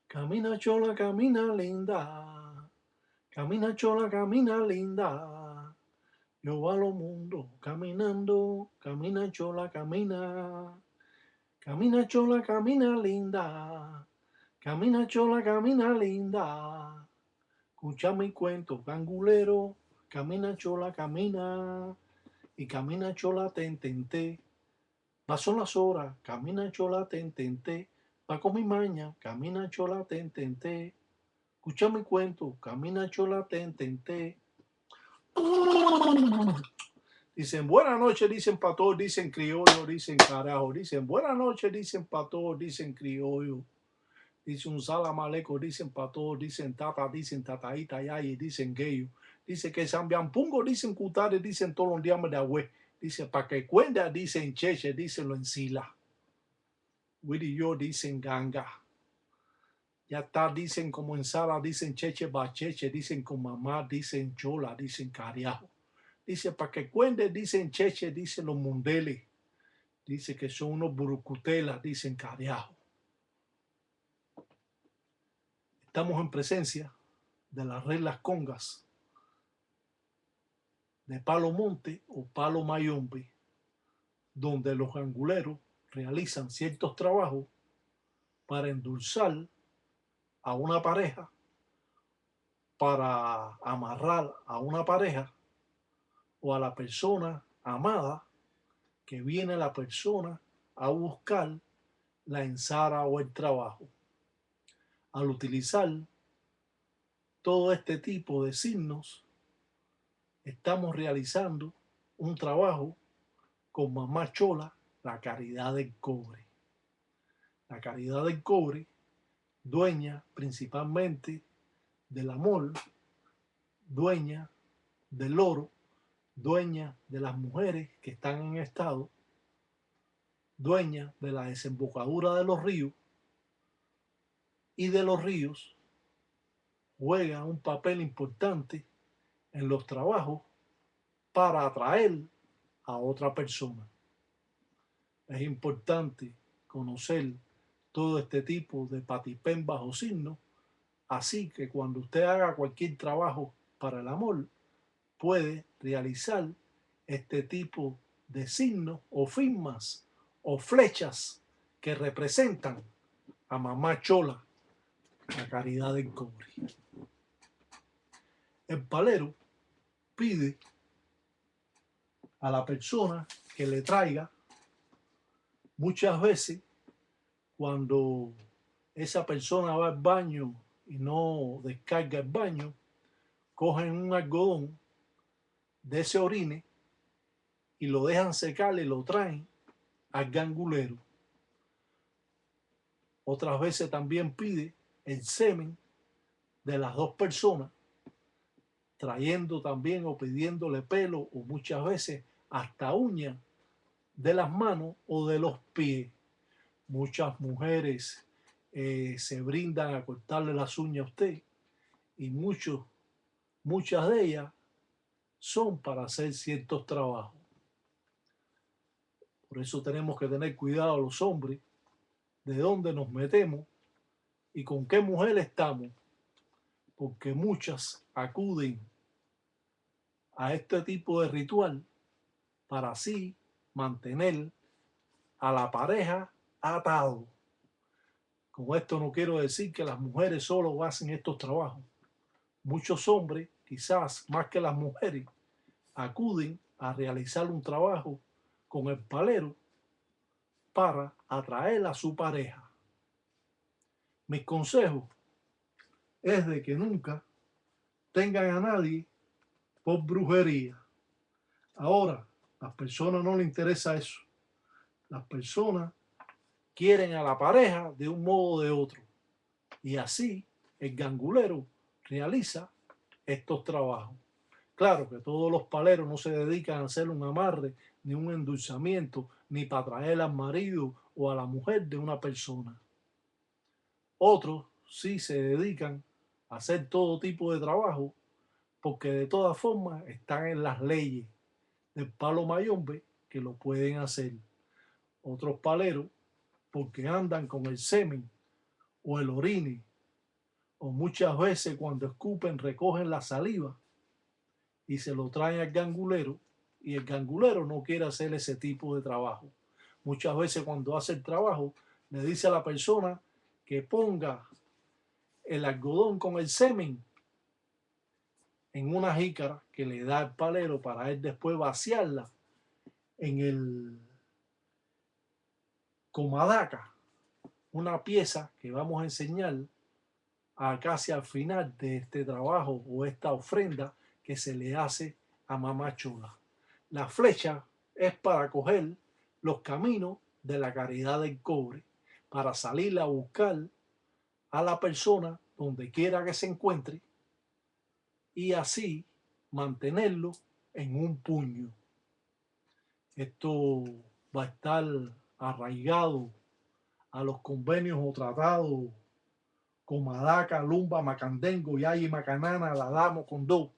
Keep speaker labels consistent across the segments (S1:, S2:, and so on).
S1: Camina chola, camina linda. Camina chola, camina linda. Yo a lo mundo caminando. Camina chola, camina. Camina chola, camina linda. Camina chola, camina linda. Escucha mi cuento, gangulero. Camina chola, camina. Y camina chola, te. Paso las horas, camina chola, te. Va con mi maña, camina chola, te. Escucha mi cuento, camina chola, te. Dicen buenas noches, dicen pa' todos, dicen criollo, dicen carajo, dicen buenas noches, dicen pa' todos, dicen criollo, dicen un salam aleikum, dicen pa' todos, dicen tata, dicen tataíta, yayi, dicen geyo, dice que sambiampungo, dicen cutare, dicen todos los días de agüe, dice pa' que cuenda, dicen cheche, dicen lo encila, Willy y yo dicen ganga, ya está, dicen como en sala, dicen cheche, bacheche, dicen con mamá, dicen chola, dicen cariajo. Dice, para que cuente, dicen cheche, dicen los mundeles. Dice que son unos burucutelas, dicen cariajo. Estamos en presencia de las reglas congas de Palo Monte o Palo Mayombe, donde los anguleros realizan ciertos trabajos para endulzar a una pareja, para amarrar a una pareja o a la persona amada que viene la persona a buscar la ensara o el trabajo. Al utilizar todo este tipo de signos, estamos realizando un trabajo con Mamá Chola, la caridad del cobre. La caridad del cobre, dueña principalmente del amor, dueña del oro, dueña de las mujeres que están en estado, dueña de la desembocadura de los ríos y de los ríos, juega un papel importante en los trabajos para atraer a otra persona. Es importante conocer todo este tipo de patipén bajo signo, así que cuando usted haga cualquier trabajo para el amor, puede realizar este tipo de signos o firmas o flechas que representan a Mamá Chola, la caridad del cobre. El palero pide a la persona que le traiga muchas veces cuando esa persona va al baño y no descarga el baño, cogen un algodón de ese orine y lo dejan secar y lo traen al gangulero. Otras veces también pide el semen de las dos personas, trayendo también o pidiéndole pelo o muchas veces hasta uñas de las manos o de los pies. Muchas mujeres se brindan a cortarle las uñas a usted y muchas de ellas son para hacer ciertos trabajos. Por eso tenemos que tener cuidado los hombres de dónde nos metemos y con qué mujer estamos, porque muchas acuden a este tipo de ritual para así mantener a la pareja atado. Con esto no quiero decir que las mujeres solo hacen estos trabajos. Muchos hombres, quizás más que las mujeres, acuden a realizar un trabajo con el palero para atraer a su pareja. Mis consejos es de que nunca tengan a nadie por brujería. Ahora, a las personas no les interesa eso. Las personas quieren a la pareja de un modo o de otro. Y así el gangulero realiza estos trabajos. Claro que todos los paleros no se dedican a hacer un amarre, ni un endulzamiento, ni para traer al marido o a la mujer de una persona. Otros sí se dedican a hacer todo tipo de trabajo porque de todas formas están en las leyes del palo mayombe que lo pueden hacer. Otros paleros porque andan con el semen o el orine o muchas veces cuando escupen recogen la saliva y se lo traen al gangulero, y el gangulero no quiere hacer ese tipo de trabajo. Muchas veces cuando hace el trabajo le dice a la persona que ponga el algodón con el semen en una jícara que le da el palero para él después vaciarla en el comadaca, una pieza que vamos a enseñar a casi al final de este trabajo o esta ofrenda que se le hace a Mamá Chola. La flecha es para coger los caminos de la caridad del cobre, para salir a buscar a la persona donde quiera que se encuentre y así mantenerlo en un puño. Esto va a estar arraigado a los convenios o tratados con Madaca, Lumba, Macandengo, Yayi, Macanana, la Damo, Condó,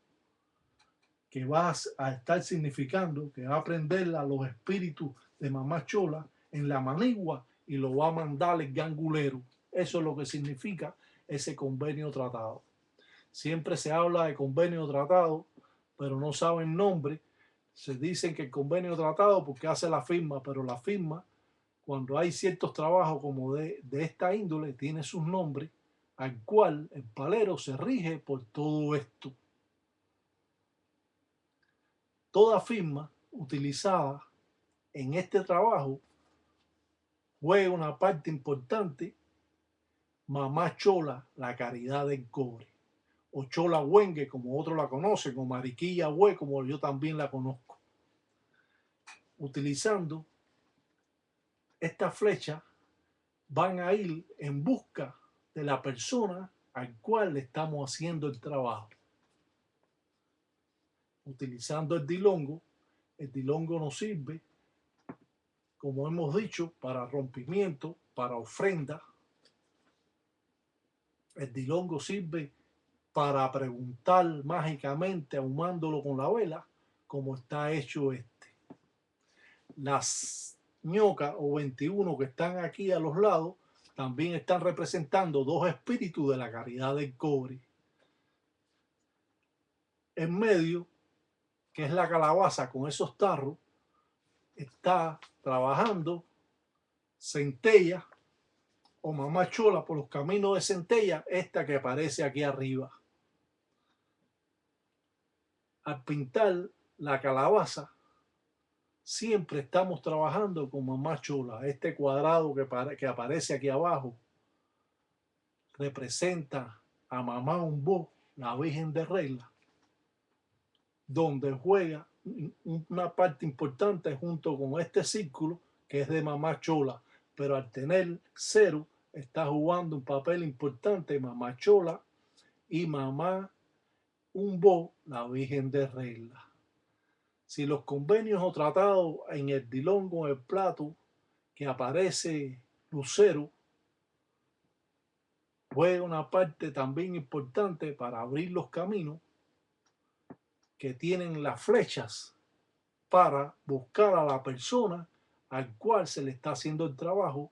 S1: que va a estar significando que va a prender a los espíritus de Mamá Chola en la manigua y lo va a mandar el gangulero. Eso es lo que significa ese convenio tratado. Siempre se habla de convenio tratado, pero no saben nombre. Se dicen que el convenio tratado porque hace la firma, pero la firma, cuando hay ciertos trabajos como de esta índole, tiene sus nombres, al cual el palero se rige por todo esto. Toda firma utilizada en este trabajo juega una parte importante, Mamá Chola, la caridad del cobre, o Chola Huengue, como otros la conocen, o Mariquilla Hue, como yo también la conozco. Utilizando esta flecha van a ir en busca de la persona al cual le estamos haciendo el trabajo. Utilizando el dilongo nos sirve, como hemos dicho, para rompimiento, para ofrenda. El dilongo sirve para preguntar mágicamente, ahumándolo con la vela, como está hecho este. Las ñocas o 21 que están aquí a los lados también están representando dos espíritus de la caridad del cobre. En medio, que es la calabaza con esos tarros, está trabajando Centella o Mamá Chola por los caminos de Centella, esta que aparece aquí arriba. Al pintar la calabaza, siempre estamos trabajando con Mamá Chola. Este cuadrado que aparece aquí abajo representa a Mamá Umbó, la Virgen de Regla, donde juega una parte importante junto con este círculo que es de Mamá Chola, pero al tener cero está jugando un papel importante Mamá Chola y Mamá Umbó, la Virgen de Regla. Si los convenios o tratados en el dilongo, en el plato que aparece lucero, juega una parte también importante para abrir los caminos que tienen las flechas para buscar a la persona al cual se le está haciendo el trabajo,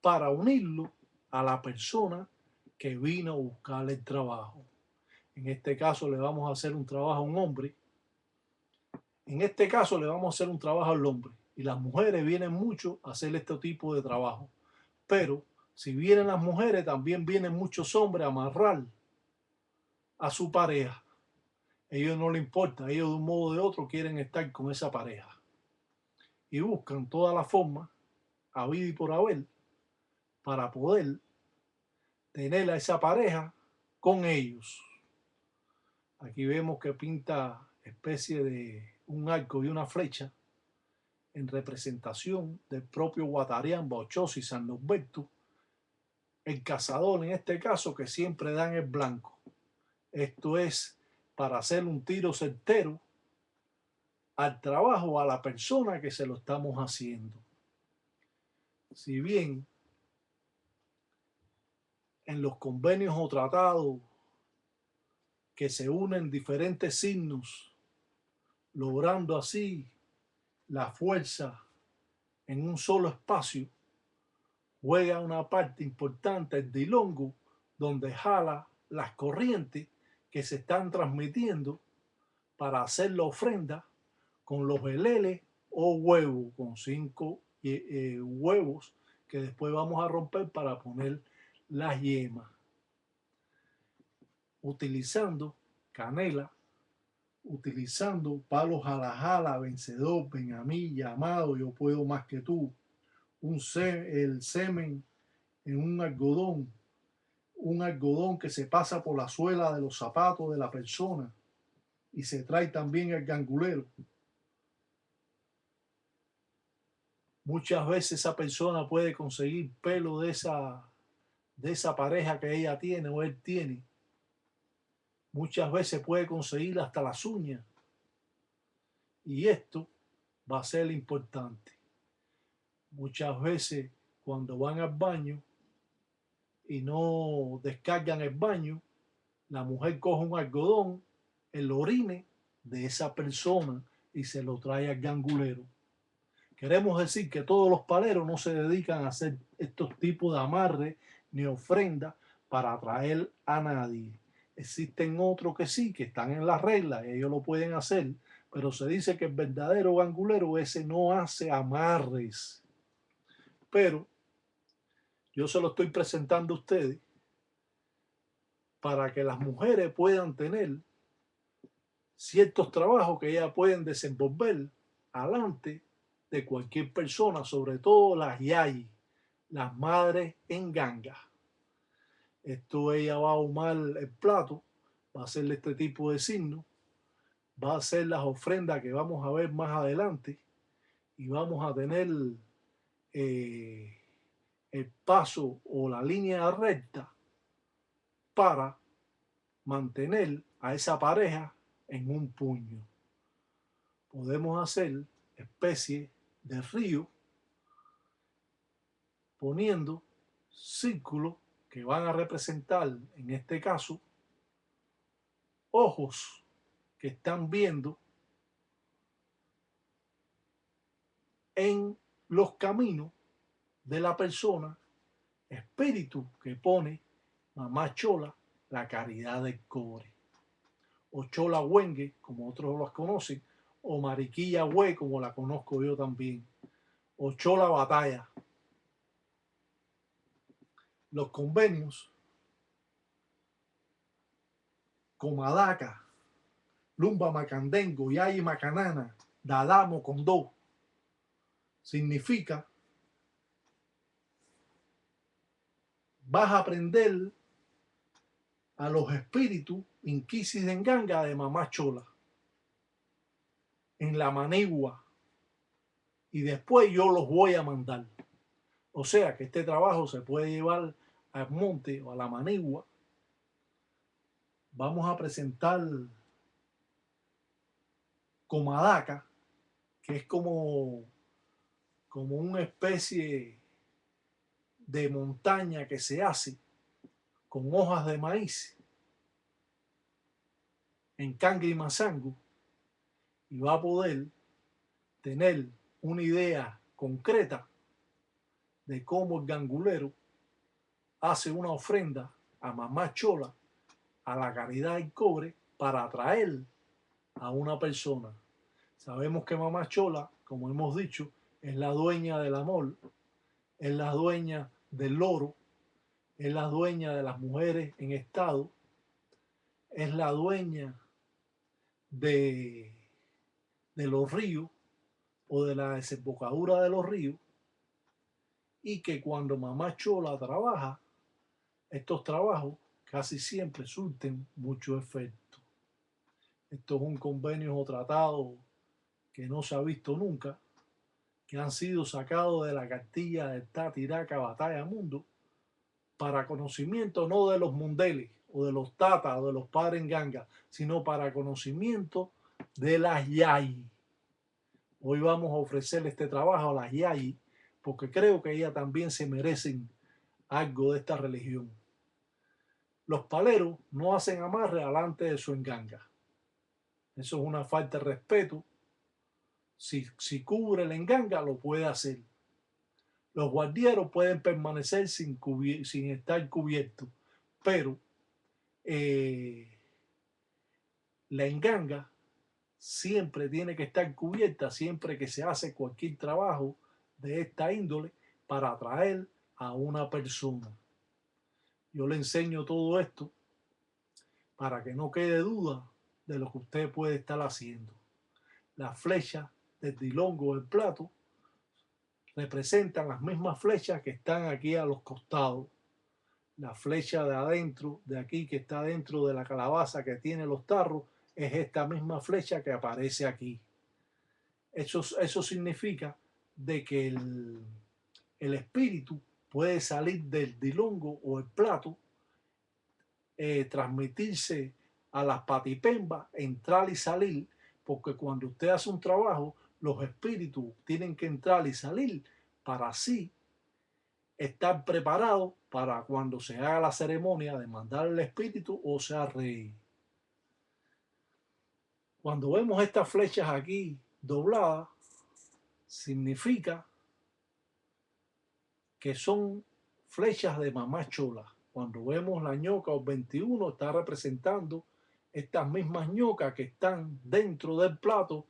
S1: para unirlo a la persona que vino a buscar el trabajo. En este caso le vamos a hacer un trabajo a un hombre. En este caso le vamos a hacer un trabajo al hombre. Y las mujeres vienen mucho a hacer este tipo de trabajo. Pero si vienen las mujeres, también vienen muchos hombres a amarrar a su pareja. A ellos no les importa, ellos de un modo o de otro quieren estar con esa pareja. Y buscan toda la forma, habida y por haber, para poder tener a esa pareja con ellos. Aquí vemos que pinta especie de un arco y una flecha en representación del propio Guatarián, Bauchosi y San Norberto, el cazador en este caso que siempre dan el blanco. Esto es para hacer un tiro certero al trabajo, a la persona que se lo estamos haciendo. Si bien en los convenios o tratados que se unen diferentes signos, logrando así la fuerza en un solo espacio, juega una parte importante el dilongo, donde jala las corrientes que se están transmitiendo para hacer la ofrenda con los heleles o huevos, con 5 huevos que después vamos a romper para poner las yemas, utilizando canela, utilizando palos jala, vencedor, Benjamín, llamado, yo puedo más que tú, el semen en un algodón que se pasa por la suela de los zapatos de la persona y se trae también el gangulero. Muchas veces esa persona puede conseguir pelo de esa pareja que ella tiene o él tiene. Muchas veces puede conseguir hasta las uñas. Y esto va a ser importante. Muchas veces cuando van al baño y no descargan el baño, la mujer coge un algodón, el orine de esa persona y se lo trae al gangulero. Queremos decir que todos los paleros no se dedican a hacer estos tipos de amarre ni ofrendas para atraer a nadie. Existen otros que sí, que están en las reglas y ellos lo pueden hacer, pero se dice que el verdadero gangulero ese no hace amarres. Pero yo se lo estoy presentando a ustedes para que las mujeres puedan tener ciertos trabajos que ellas pueden desenvolver alante de cualquier persona, sobre todo las yayis, las madres en ganga. Esto ella va a ahumar el plato, va a hacerle este tipo de signo, va a hacer las ofrendas que vamos a ver más adelante y vamos a tener eh, el paso o la línea recta para mantener a esa pareja en un puño. Podemos hacer especie de río poniendo círculos que van a representar, en este caso, ojos que están viendo en los caminos de la persona, espíritu que pone mamá Chola, la caridad del cobre, o Chola Huengue, como otros las conocen, o Mariquilla Hue, como la conozco yo también, o Chola Batalla. Los convenios, Comadaca, Lumba Macandengo, Yayi Macanana, Dadamo Condó, significa vas a aprender a los espíritus inquisis en ganga de mamá Chola en la manigua y después yo los voy a mandar. O sea que este trabajo se puede llevar al monte o a la manigua. Vamos a presentar Comadaca, que es como una especie de montaña que se hace con hojas de maíz en Cangre y Mazango, y va a poder tener una idea concreta de cómo el gangulero hace una ofrenda a mamá Chola, a la caridad del cobre, para atraer a una persona. Sabemos que mamá Chola, como hemos dicho, es la dueña del amor, es la dueña del oro, es la dueña de las mujeres en estado, es la dueña de los ríos o de la desembocadura de los ríos, y que cuando mamá Chola trabaja, estos trabajos casi siempre surten mucho efecto. Esto es un convenio o tratado que no se ha visto nunca, que han sido sacados de la cartilla de Tatiraca Batalla Mundo para conocimiento no de los mundeles o de los tatas o de los padres en ganga, sino para conocimiento de las yayi. Hoy vamos a ofrecerle este trabajo a las yayi porque creo que ellas también se merecen algo de esta religión. Los paleros no hacen amarre delante de su enganga. Eso es una falta de respeto. Si cubre la enganga, lo puede hacer. Los guardieros pueden permanecer sin estar cubiertos, pero eh, la enganga siempre tiene que estar cubierta siempre que se hace cualquier trabajo de esta índole para atraer a una persona. Yo le enseño todo esto para que no quede duda de lo que usted puede estar haciendo. Las flechas del dilongo del plato representan las mismas flechas que están aquí a los costados. La flecha de adentro, de aquí que está dentro de la calabaza que tiene los tarros, es esta misma flecha que aparece aquí. Eso significa de que el espíritu puede salir del dilongo o el plato, transmitirse a las patipembas, entrar y salir, porque cuando usted hace un trabajo, los espíritus tienen que entrar y salir para así estar preparados para cuando se haga la ceremonia de mandar el espíritu o sea rey. Cuando vemos estas flechas aquí dobladas, significa que son flechas de mamá chola. Cuando vemos la ñoca o 21 está representando estas mismas ñocas que están dentro del plato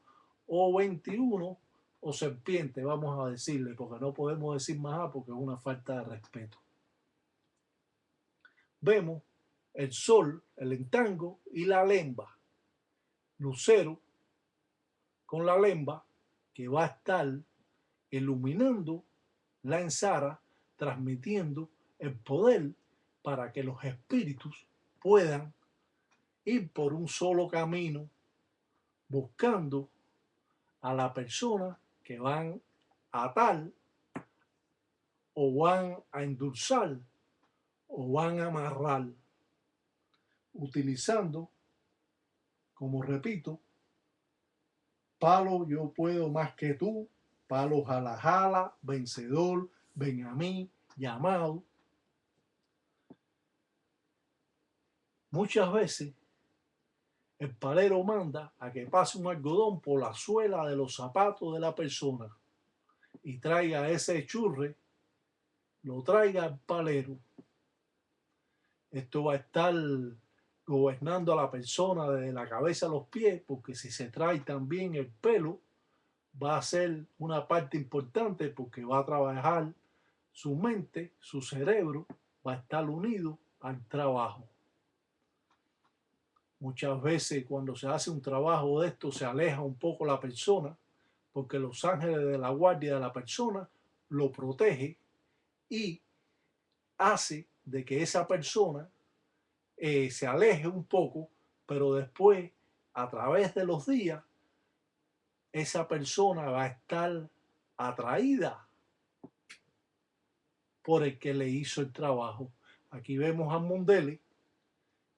S1: o 21 o serpiente, vamos a decirle, porque no podemos decir más porque es una falta de respeto. Vemos el sol, el entango y la lemba. Lucero con la lemba que va a estar iluminando la ensara, transmitiendo el poder para que los espíritus puedan ir por un solo camino buscando a la persona que van a atar o van a endulzar o van a amarrar, utilizando, como repito, palo yo puedo más que tú, palo jala jala, vencedor, ven a mí, llamado. Muchas veces el palero manda a que pase un algodón por la suela de los zapatos de la persona y traiga ese churre, lo traiga al palero. Esto va a estar gobernando a la persona desde la cabeza a los pies, porque si se trae también el pelo, va a ser una parte importante porque va a trabajar su mente, su cerebro, va a estar unido al trabajo. Muchas veces cuando se hace un trabajo de esto se aleja un poco la persona porque los ángeles de la guardia de la persona lo protege y hace de que esa persona se aleje un poco, pero después, a través de los días, esa persona va a estar atraída por el que le hizo el trabajo. Aquí vemos a Mundele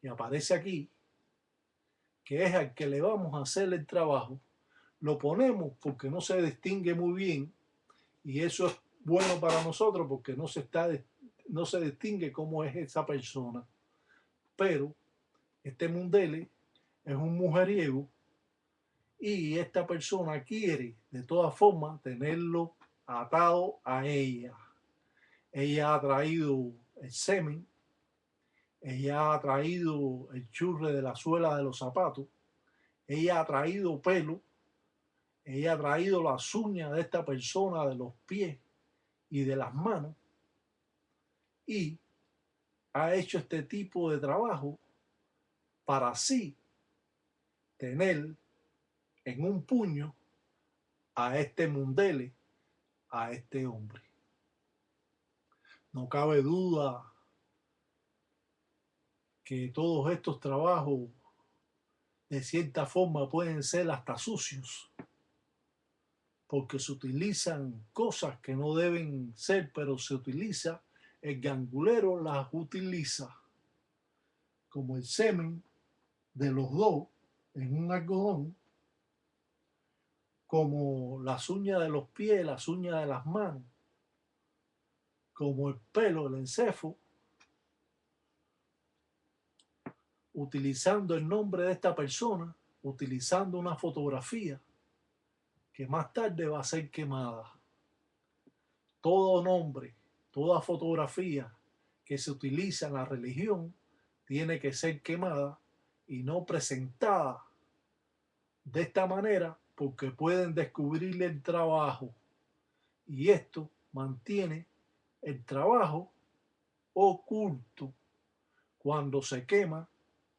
S1: y aparece aquí que es al que le vamos a hacer el trabajo. Lo ponemos porque no se distingue muy bien y eso es bueno para nosotros porque no se distingue cómo es esa persona. Pero este Mundele es un mujeriego y esta persona quiere de todas formas tenerlo atado a ella. Ella ha traído el semen, ella ha traído el churre de la suela de los zapatos, ella ha traído pelo, ella ha traído las uñas de esta persona de los pies y de las manos y ha hecho este tipo de trabajo para así tener en un puño a este Mundele, a este hombre. No cabe duda que todos estos trabajos de cierta forma pueden ser hasta sucios, porque se utilizan cosas que no deben ser, pero se utiliza, el gangulero las utiliza, como el semen de los dos en un algodón, como las uñas de los pies, las uñas de las manos, como el pelo, el encéfalo, utilizando el nombre de esta persona, utilizando una fotografía que más tarde va a ser quemada. Todo nombre, toda fotografía que se utiliza en la religión tiene que ser quemada y no presentada de esta manera porque pueden descubrirle el trabajo y esto mantiene el trabajo oculto cuando se quema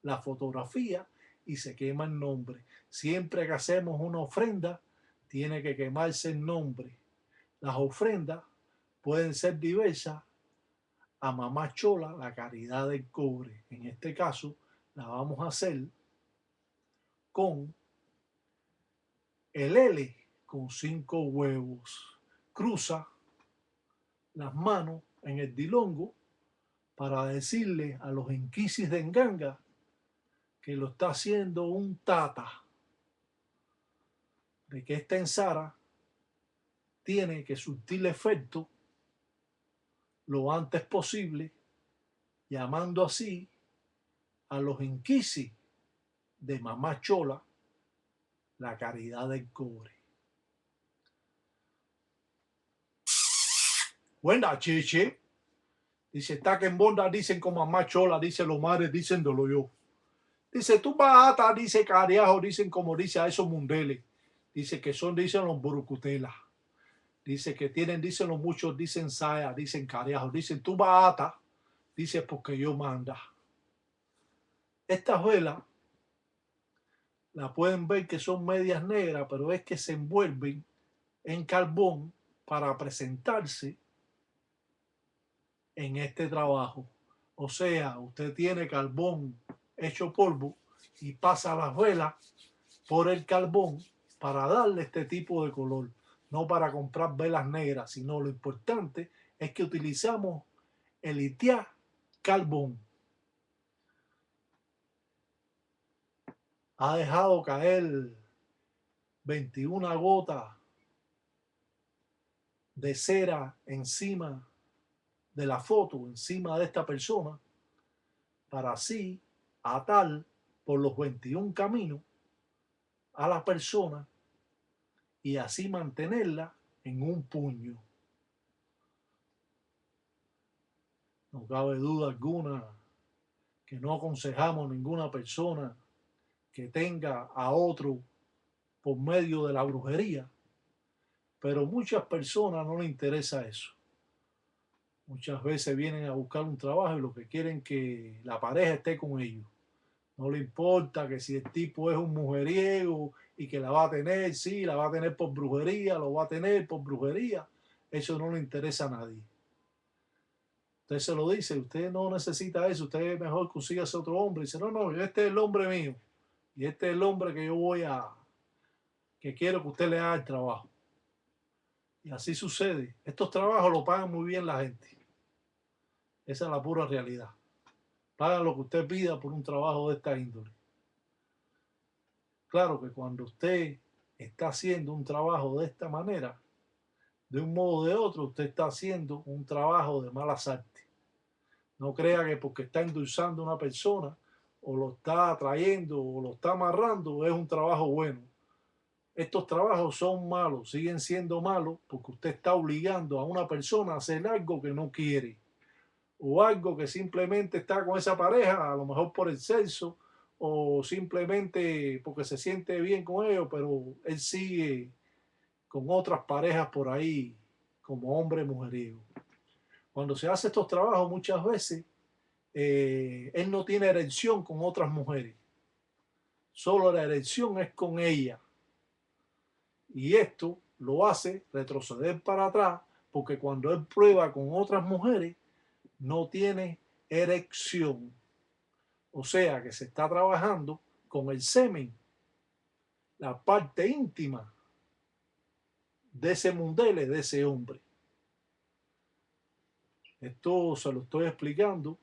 S1: la fotografía y se quema el nombre. Siempre que hacemos una ofrenda, tiene que quemarse el nombre. Las ofrendas pueden ser diversas a Mamá Chola, la caridad del cobre. En este caso, la vamos a hacer con el L con 5 huevos. Cruza las manos en el dilongo para decirle a los inquisis de Nganga que lo está haciendo un tata, de que esta ensara tiene que surtir efecto lo antes posible, llamando así a los inquisis de Mamá Chola, la caridad del cobre. Buena, chiche. Dice, está que en bonda dicen con Mamá Chola, dice los madres, diciéndolo yo. Dice, tú bata, dice cariajo, dicen como dice a esos mundeles. Dice que son, dicen los burucutelas. Dice que tienen, dicen los muchos, dicen saya, dicen cariajo, dicen tú bata, dice porque yo manda. Estas velas la pueden ver que son medias negras, pero es que se envuelven en carbón para presentarse en este trabajo. O sea, usted tiene carbón hecho polvo y pasa las velas por el carbón para darle este tipo de color. No para comprar velas negras, sino lo importante es que utilizamos el ITIA carbón. Ha dejado caer 21 gotas de cera encima de la foto, encima de esta persona, para así atar por los 21 caminos a la persona y así mantenerla en un puño. No cabe duda alguna que no aconsejamos a ninguna persona que tenga a otro por medio de la brujería, pero muchas personas no les interesa eso. Muchas veces vienen a buscar un trabajo y lo que quieren es que la pareja esté con ellos. No le importa que si el tipo es un mujeriego y que la va a tener, sí, la va a tener por brujería, lo va a tener por brujería. Eso no le interesa a nadie. Usted se lo dice, usted no necesita eso, usted mejor consígase otro hombre. Dice, no, no, este es el hombre mío. Y este es el hombre que yo que quiero que usted le haga el trabajo. Y así sucede. Estos trabajos lo pagan muy bien la gente. Esa es la pura realidad. Pagan lo que usted pida por un trabajo de esta índole. Claro que cuando usted está haciendo un trabajo de esta manera, de un modo o de otro, usted está haciendo un trabajo de malas artes. No crea que porque está endulzando a una persona o lo está atrayendo o lo está amarrando es un trabajo bueno. Estos trabajos son malos, siguen siendo malos porque usted está obligando a una persona a hacer algo que no quiere o algo que simplemente está con esa pareja, a lo mejor por el sexo o simplemente porque se siente bien con ellos, pero él sigue con otras parejas por ahí como hombre mujeriego. Cuando se hace estos trabajos muchas veces él no tiene erección con otras mujeres, solo la erección es con ella y esto lo hace retroceder para atrás porque cuando él prueba con otras mujeres no tiene erección, o sea que se está trabajando con el semen, la parte íntima de ese mundele, de ese hombre. Esto se lo estoy explicando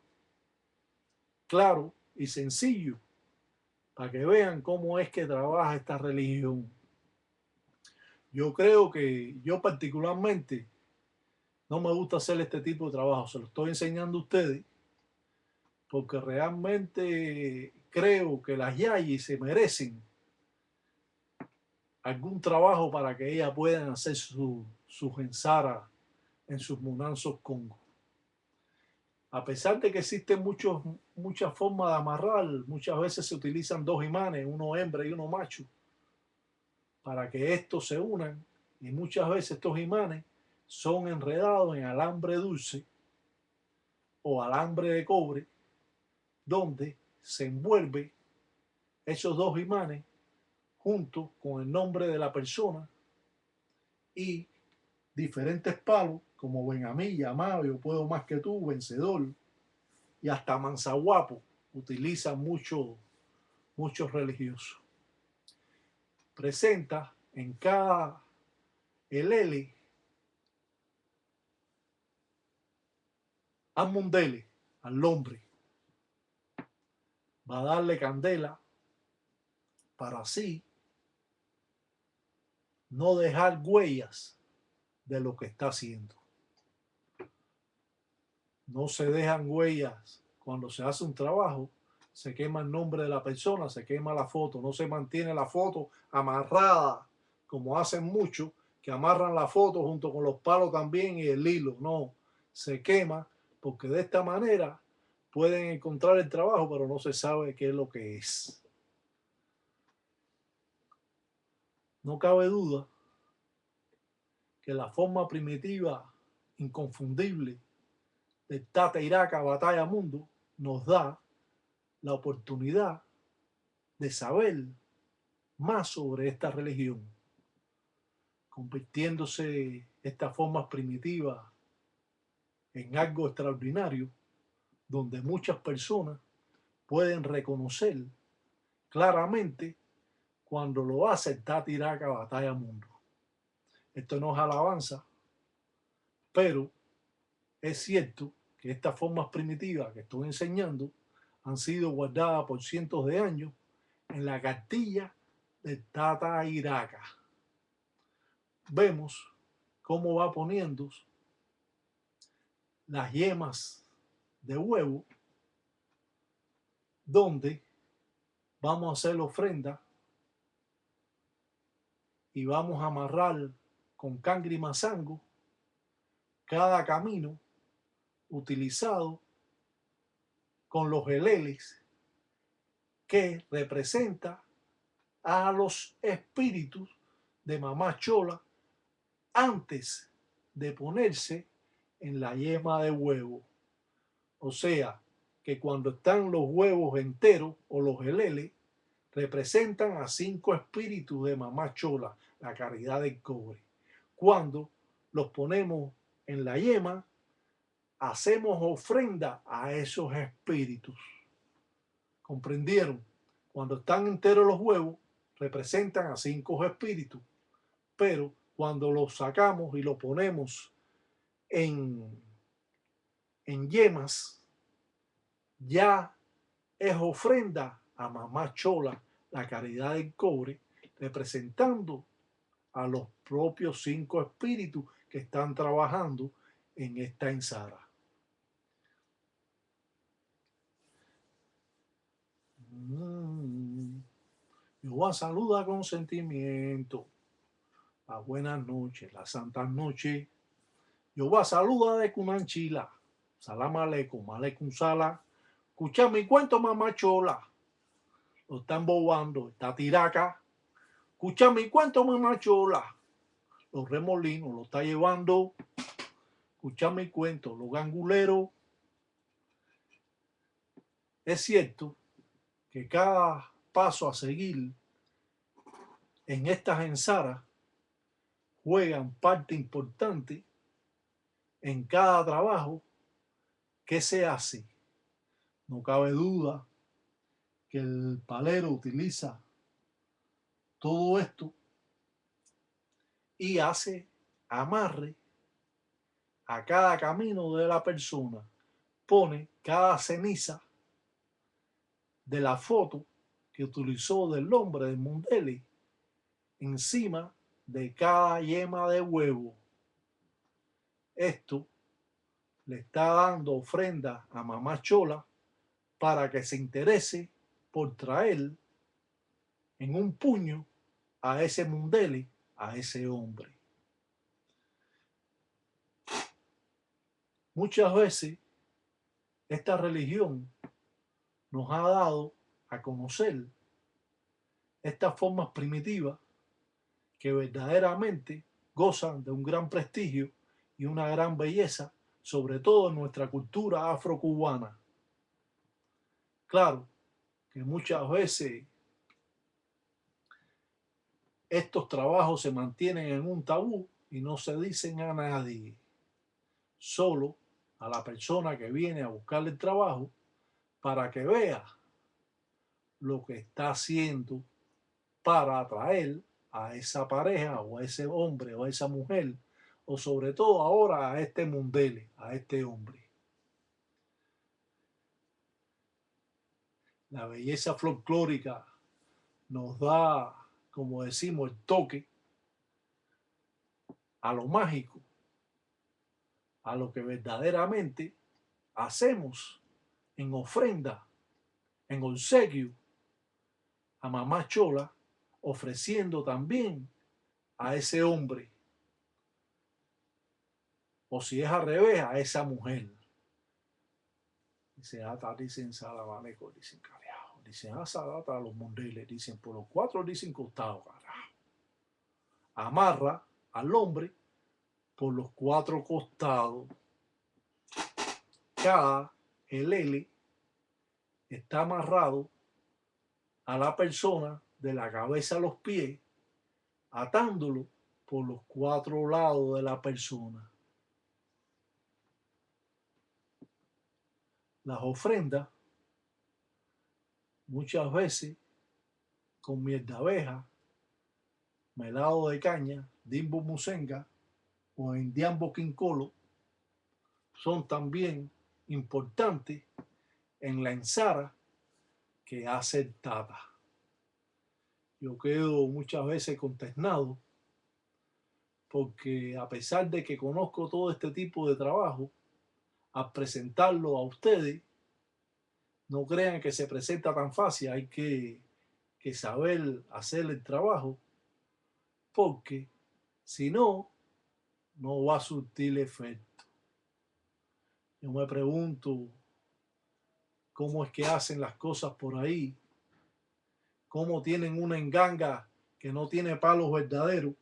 S1: claro y sencillo para que vean cómo es que trabaja esta religión. Yo creo que yo particularmente no me gusta hacer este tipo de trabajo, se lo estoy enseñando a ustedes porque realmente creo que las yayis se merecen algún trabajo para que ellas puedan hacer sus ensaras en sus munanzos Congo. A pesar de que existen muchas formas de amarrar, muchas veces se utilizan dos imanes, uno hembra y uno macho, para que estos se unan. Y muchas veces estos imanes son enredados en alambre dulce o alambre de cobre, donde se envuelve esos dos imanes junto con el nombre de la persona y diferentes palos como Benjamín, Amabio, Puedo Más Que Tú, Vencedor y hasta Manzaguapo utilizan muchos religiosos. Presenta en cada elele a Mundele, al hombre, va a darle candela para así no dejar huellas de lo que está haciendo. No se dejan huellas cuando se hace un trabajo, se quema el nombre de la persona, se quema la foto, no se mantiene la foto amarrada como hacen muchos que amarran la foto junto con los palos también y el hilo. No, se quema porque de esta manera pueden encontrar el trabajo, pero no se sabe qué es lo que es. No cabe duda que la forma primitiva, inconfundible, de Tata Iraca Batalla Mundo nos da la oportunidad de saber más sobre esta religión, convirtiéndose estas formas primitivas en algo extraordinario, donde muchas personas pueden reconocer claramente cuando lo hace Tata Iraca Batalla Mundo. Esto no es alabanza, pero es cierto que estas formas primitivas que estoy enseñando han sido guardadas por cientos de años en la cartilla de Tata Iraca. Vemos cómo va poniendo las yemas de huevo donde vamos a hacer la ofrenda y vamos a amarrar con cangre y mazango cada camino utilizado con los geleles que representa a los espíritus de mamá chola antes de ponerse en la yema de huevo. O sea, que cuando están los huevos enteros o los geleles, representan a 5 espíritus de mamá chola, la caridad del cobre. Cuando los ponemos en la yema, hacemos ofrenda a esos espíritus. ¿Comprendieron? Cuando están enteros los huevos, representan a 5 espíritus. Pero cuando los sacamos y los ponemos en yemas, ya es ofrenda a mamá chola, la caridad del cobre, representando a los propios 5 espíritus que están trabajando en esta ensara. Jehová saluda con sentimiento. Las buenas noches, las santas noches. Jehová saluda de Cunanchila. Salam aleikum, aleikum salam. Escucha mi cuento, mamá chola. Lo están bobando, está tiraca. Escucha mi cuento, mamá chola. Los remolinos lo está llevando. Escucha mi cuento, los ganguleros. Es cierto que cada paso a seguir en estas ensaras juegan parte importante en cada trabajo que se hace. No cabe duda que el palero utiliza todo esto y hace amarre a cada camino de la persona. Pone cada ceniza de la foto que utilizó del hombre de Mundele encima de cada yema de huevo. Esto le está dando ofrenda a mamá chola para que se interese por traer en un puño a ese Mundele, a ese hombre. Muchas veces esta religión nos ha dado a conocer estas formas primitivas que verdaderamente gozan de un gran prestigio y una gran belleza, sobre todo en nuestra cultura afrocubana. Claro que muchas veces estos trabajos se mantienen en un tabú y no se dicen a nadie, solo a la persona que viene a buscar el trabajo para que vea lo que está haciendo para atraer a esa pareja o a ese hombre o a esa mujer, o sobre todo ahora a este mundele, a este hombre. La belleza folclórica nos da, como decimos, el toque a lo mágico, a lo que verdaderamente hacemos en ofrenda, en obsequio a mamá Chola, ofreciendo también a ese hombre, o si es al revés, a esa mujer. Dice, ata, dicen salabaneco, dicen carajo, dicen asadata a los mundiles, dicen por los cuatro, dicen costado, carajo. Amarra al hombre por los cuatro costados. Cada el L está amarrado a la persona de la cabeza a los pies, atándolo por los cuatro lados de la persona. Las ofrendas, muchas veces con miel de abeja, melado de caña, dimbo musenga o indiambo quincolo, son también importantes en la ensara que hace el Tata. Yo quedo muchas veces consternado porque a pesar de que conozco todo este tipo de trabajo, al presentarlo a ustedes, no crean que se presenta tan fácil, hay que saber hacer el trabajo, porque si no, no va a surtir efecto. Yo me pregunto cómo es que hacen las cosas por ahí, cómo tienen una enganga que no tiene palos verdaderos,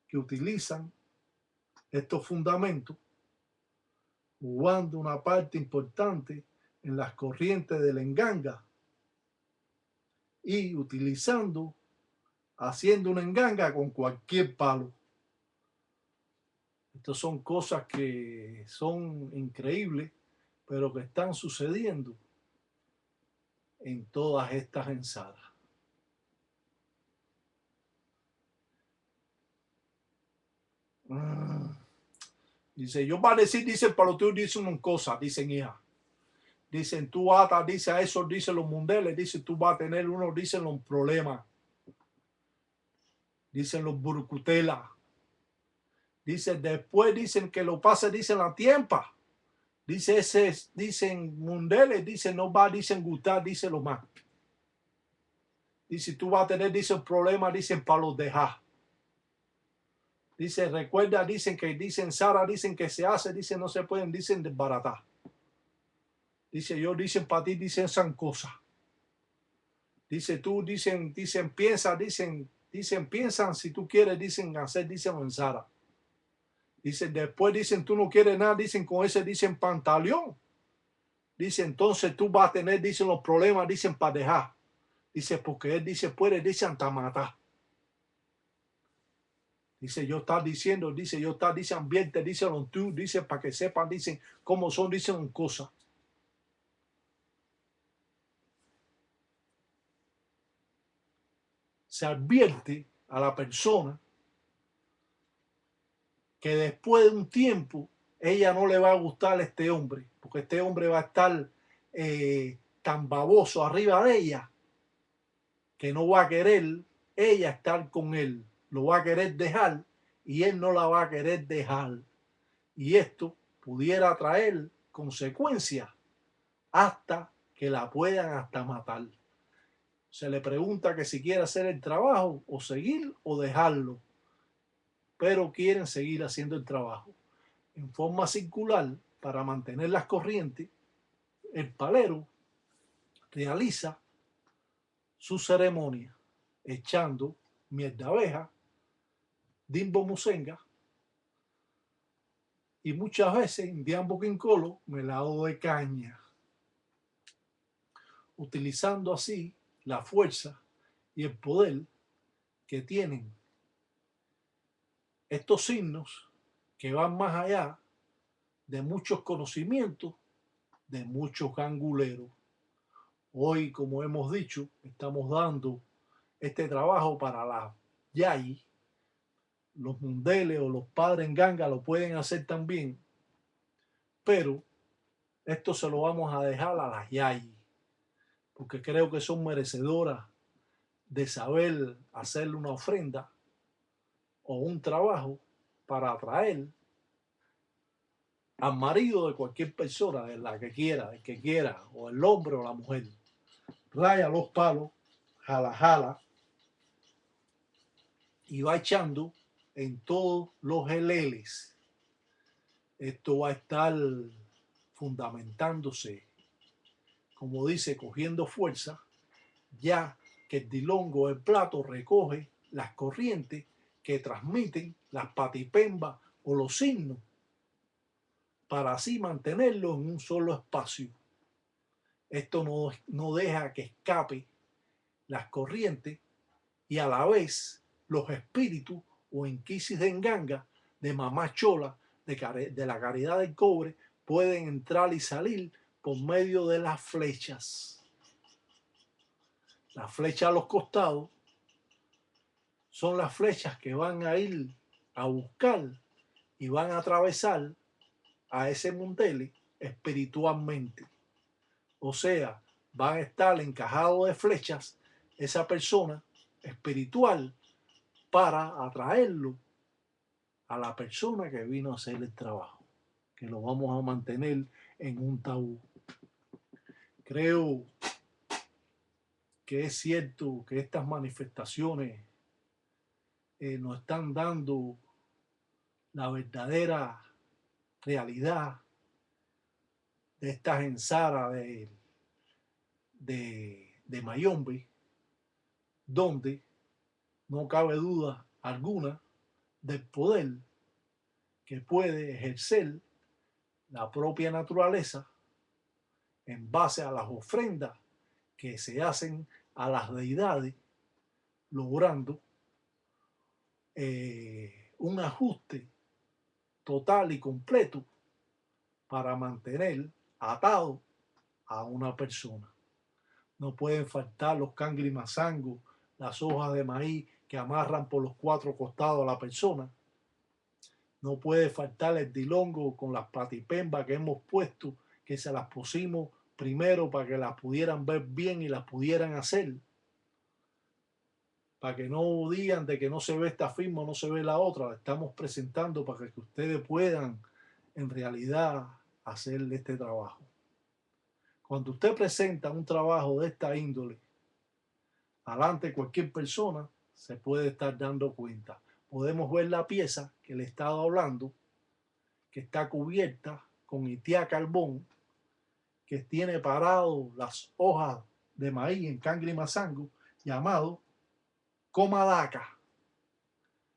S1: que utilizan estos fundamentos, jugando una parte importante en las corrientes de la enganga y utilizando, haciendo una enganga con cualquier palo. Estas son cosas que son increíbles, pero que están sucediendo en todas estas ensadas. Dice, yo para decir, dicen para los tuyos, dicen una cosa, dicen hija. Dicen, tú atas, dice a eso, dicen los mundeles, dicen, tú vas a tener uno, dicen los problemas. Dicen los burcutelas. Dicen, después dicen que lo pase, dicen la tiempa. Dice ese, dicen mundeles, dicen no va, dicen gustar, dicen lo más. Dice, tú vas a tener, dicen problemas, dicen para los dejar. Dice, recuerda, dicen que, dicen Sara, dicen que se hace, dicen no se pueden, dicen desbaratar. Dice yo, dicen para ti, dicen san cosas. Dice tú, dicen piensa, dicen piensan si tú quieres, dicen hacer, dicen en Sara. Dicen después, dicen tú no quieres nada, dicen con ese, dicen pantaleón. Dice entonces tú vas a tener, dicen los problemas, dicen para dejar. Dice porque él dice puede, dicen hasta matar. Dice yo está diciendo, dice yo está, dice ambiente, dice los tú, dice para que sepan, dicen cómo son, dicen cosas. Se advierte a la persona que después de un tiempo ella no le va a gustar a este hombre, porque este hombre va a estar tan baboso arriba de ella que no va a querer ella estar con él, lo va a querer dejar y él no la va a querer dejar. Y esto pudiera traer consecuencias hasta que la puedan hasta matar. Se le pregunta que si quiere hacer el trabajo o seguir o dejarlo, pero quieren seguir haciendo el trabajo en forma circular para mantener las corrientes, el palero realiza su ceremonia echando miel de abeja, dimbo musenga y muchas veces indiambo quincolo, melado de caña, utilizando así la fuerza y el poder que tienen estos signos que van más allá de muchos conocimientos de muchos ganguleros. Hoy, como hemos dicho, estamos dando este trabajo para las yayis. Los mundeles o los padres en ganga lo pueden hacer también, pero esto se lo vamos a dejar a las yayis, porque creo que son merecedoras de saber hacerle una ofrenda o un trabajo para atraer al marido de cualquier persona, de la que quiera, el que quiera, o el hombre o la mujer. Raya los palos, jala, jala, y va echando en todos los geleles. Esto va a estar fundamentándose, como dice, cogiendo fuerza, ya que el dilongo del plato recoge las corrientes que transmiten las patipembas o los signos, para así mantenerlo en un solo espacio. Esto no deja que escape las corrientes y a la vez los espíritus o inquisis de enganga, de mamá chola, de la caridad del cobre, pueden entrar y salir por medio de las flechas. Las flechas a los costados son las flechas que van a ir a buscar y van a atravesar a ese mundele espiritualmente. O sea, van a estar encajados de flechas esa persona espiritual para atraerlo a la persona que vino a hacer el trabajo, que lo vamos a mantener en un tabú. Creo que es cierto que estas manifestaciones nos están dando la verdadera realidad de estas ensaras de Mayombe, donde no cabe duda alguna del poder que puede ejercer la propia naturaleza en base a las ofrendas que se hacen a las deidades, logrando un ajuste total y completo para mantener atado a una persona. No pueden faltar los cangrimasangos, las hojas de maíz que amarran por los cuatro costados a la persona. No puede faltar el dilongo con las platipembas que hemos puesto, que se las pusimos primero para que las pudieran ver bien y las pudieran hacer. Para que no digan de que no se ve esta firma o no se ve la otra. La estamos presentando para que ustedes puedan en realidad hacer este trabajo. Cuando usted presenta un trabajo de esta índole, adelante cualquier persona se puede estar dando cuenta. Podemos ver la pieza que le he estado hablando, que está cubierta con itia carbón, que tiene parado las hojas de maíz en cangrimasango, llamado Comadaca.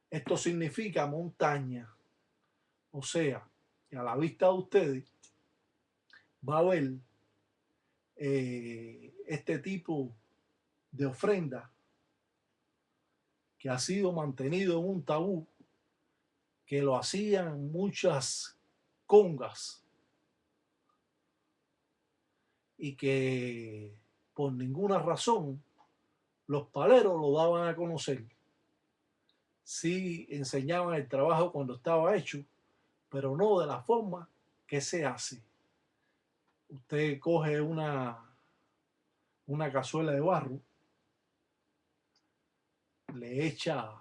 S1: Esto significa montaña. O sea, que a la vista de ustedes va a ver este tipo de ofrenda que ha sido mantenido en un tabú, que lo hacían muchas congas y que por ninguna razón los paleros lo daban a conocer. Sí enseñaban el trabajo cuando estaba hecho, pero no de la forma que se hace. Usted coge una cazuela de barro, le echa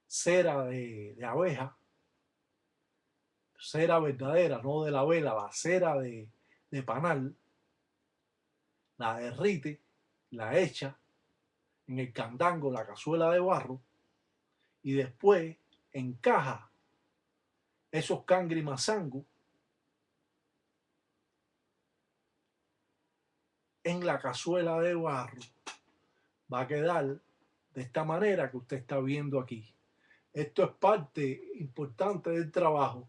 S1: cera de abeja, cera verdadera, no de la vela, la cera de panal, la derrite, la echa en el candango, la cazuela de barro, y después encaja esos cangri masango en la cazuela de barro. Va a quedar de esta manera que usted está viendo aquí. Esto es parte importante del trabajo.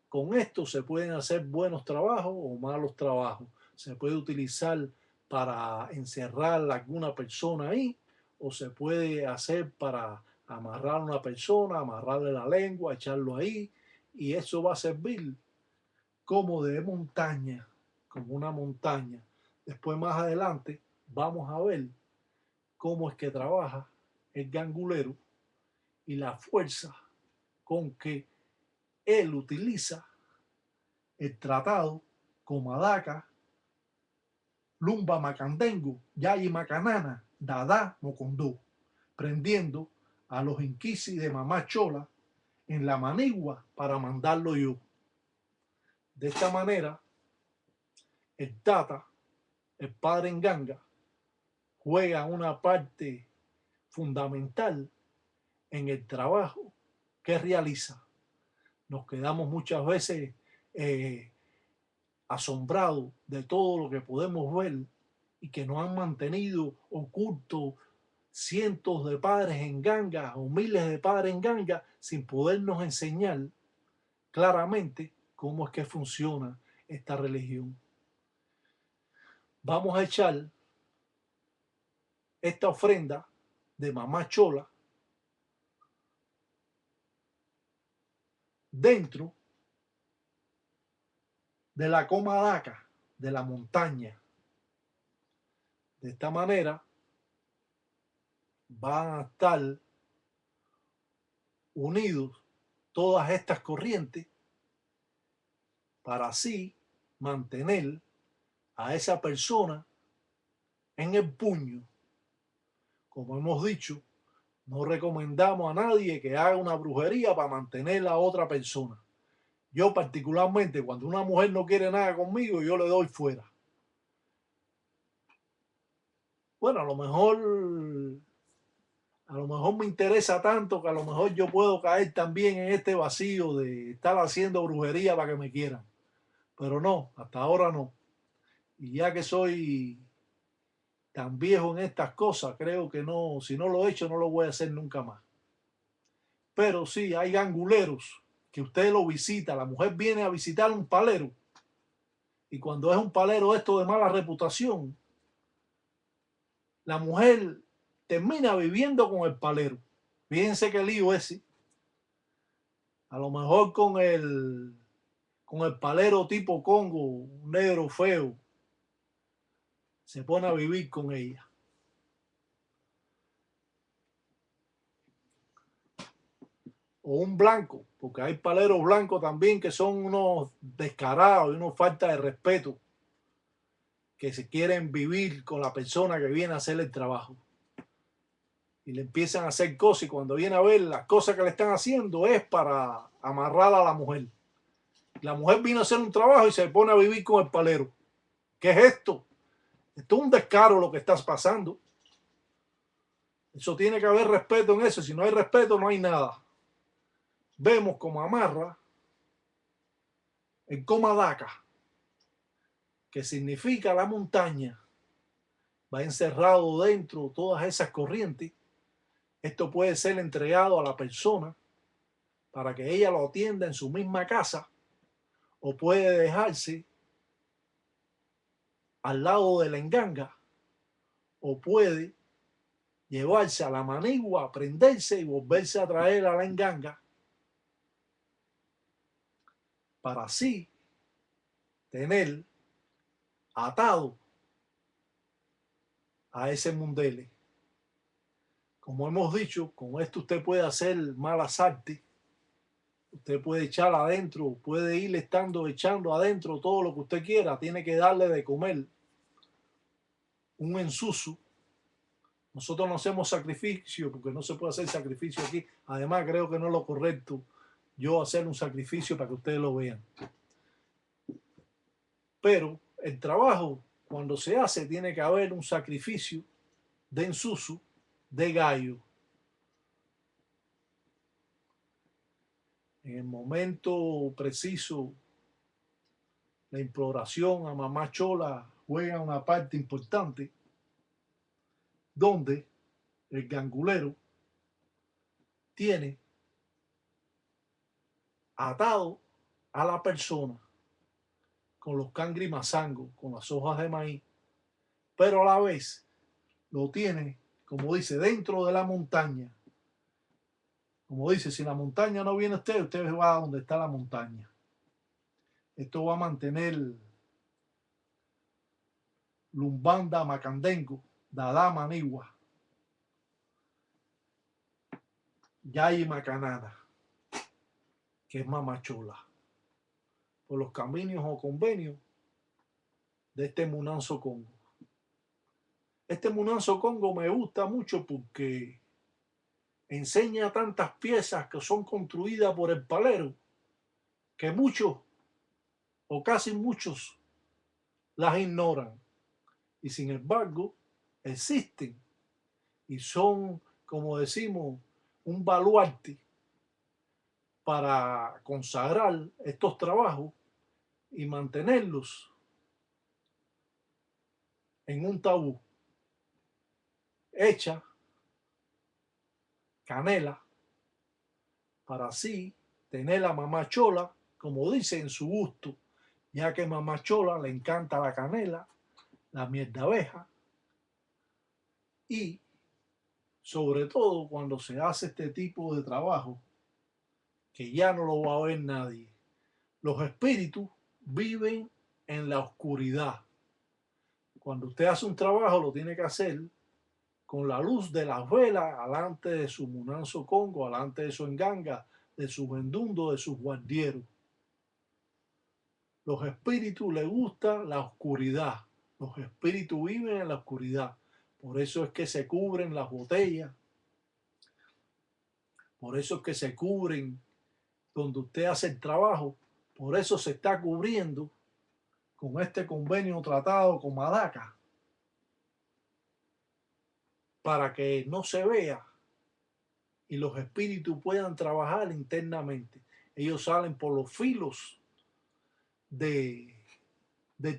S1: Con esto se pueden hacer buenos trabajos o malos trabajos. Se puede utilizar para encerrar a alguna persona ahí, o se puede hacer para amarrar a una persona, amarrarle la lengua, echarlo ahí, y eso va a servir como de montaña, como una montaña. Después, más adelante, vamos a ver cómo es que trabaja el gangulero y la fuerza con que él utiliza el tratado Comadaca, Lumba Macandengo, Yayi Macanana, Dada Mocondó, prendiendo a los inquisis de Mamá Chola en la manigua para mandarlo yo. De esta manera, el Tata, el padre en ganga, juega una parte fundamental en el trabajo que realiza. Nos quedamos muchas veces asombrados de todo lo que podemos ver y que nos han mantenido ocultos cientos de padres en ganga o miles de padres en ganga sin podernos enseñar claramente cómo es que funciona esta religión. Vamos a echar esta ofrenda de Mamá Chola dentro de la Comadaca, de la montaña. De esta manera van a estar unidos todas estas corrientes para así mantener a esa persona en el puño. Como hemos dicho, no recomendamos a nadie que haga una brujería para mantener a otra persona. Yo particularmente, cuando una mujer no quiere nada conmigo, yo le doy fuera. Bueno, a lo mejor me interesa tanto que a lo mejor yo puedo caer también en este vacío de estar haciendo brujería para que me quieran. Pero no, hasta ahora no. Y ya que soy tan viejo en estas cosas, creo que no, si no lo he hecho, no lo voy a hacer nunca más. Pero sí, hay ganguleros que usted lo visita, la mujer viene a visitar un palero, y cuando es un palero esto de mala reputación, la mujer termina viviendo con el palero. Fíjense qué lío ese. A lo mejor con el palero tipo Congo, un negro feo, se pone a vivir con ella. O un blanco, porque hay paleros blancos también que son unos descarados y unos falta de respeto, que se quieren vivir con la persona que viene a hacer el trabajo. Y le empiezan a hacer cosas, y cuando viene a ver las cosas que le están haciendo es para amarrar a la mujer. La mujer vino a hacer un trabajo y se pone a vivir con el palero. ¿Qué es esto? Esto es un descaro lo que estás pasando. Eso tiene que haber respeto en eso. Si no hay respeto, no hay nada. Vemos como amarra en Comadaca, que significa la montaña. Va encerrado dentro todas esas corrientes. Esto puede ser entregado a la persona para que ella lo atienda en su misma casa, o puede dejarse al lado de la enganga, o puede llevarse a la manigua, prenderse y volverse a traer a la enganga para así tener atado a ese mundele. Como hemos dicho, con esto usted puede hacer malas artes, usted puede echar adentro, puede ir echando adentro todo lo que usted quiera, tiene que darle de comer un ensuso. Nosotros no hacemos sacrificio porque no se puede hacer sacrificio aquí. Además, creo que no es lo correcto yo hacer un sacrificio para que ustedes lo vean. Pero el trabajo, cuando se hace, tiene que haber un sacrificio de ensuso de gallo. En el momento preciso, la imploración a mamá chola juega una parte importante, donde el gangulero tiene atado a la persona con los cangrimasangos, con las hojas de maíz, pero a la vez lo tiene, como dice, dentro de la montaña. Como dice, si la montaña no viene usted, usted va a donde está la montaña. Esto va a mantener Lumbanda Macandengo, Dada Manigua, Yay Macanana, que es Mamachola, por los caminos o convenios de este Munanzo Congo. Este Munanzo Congo me gusta mucho porque enseña tantas piezas que son construidas por el palero que muchos o casi muchos las ignoran y sin embargo existen y son, como decimos, un baluarte para consagrar estos trabajos y mantenerlos en un tabú. Hecha canela para así tener a mamá chola, como dice, en su gusto, ya que mamá chola le encanta la canela, la miel de abeja y sobre todo cuando se hace este tipo de trabajo que ya no lo va a ver nadie. Los espíritus viven en la oscuridad. Cuando usted hace un trabajo lo tiene que hacer con la luz de las velas alante de su Munanzo Congo, alante de su enganga, de su vendundo, de sus guardieros. Los espíritus les gusta la oscuridad. Los espíritus viven en la oscuridad. Por eso es que se cubren las botellas. Por eso es que se cubren donde usted hace el trabajo. Por eso se está cubriendo con este convenio tratado con Madaca. Para que no se vea y los espíritus puedan trabajar internamente. Ellos salen por los filos del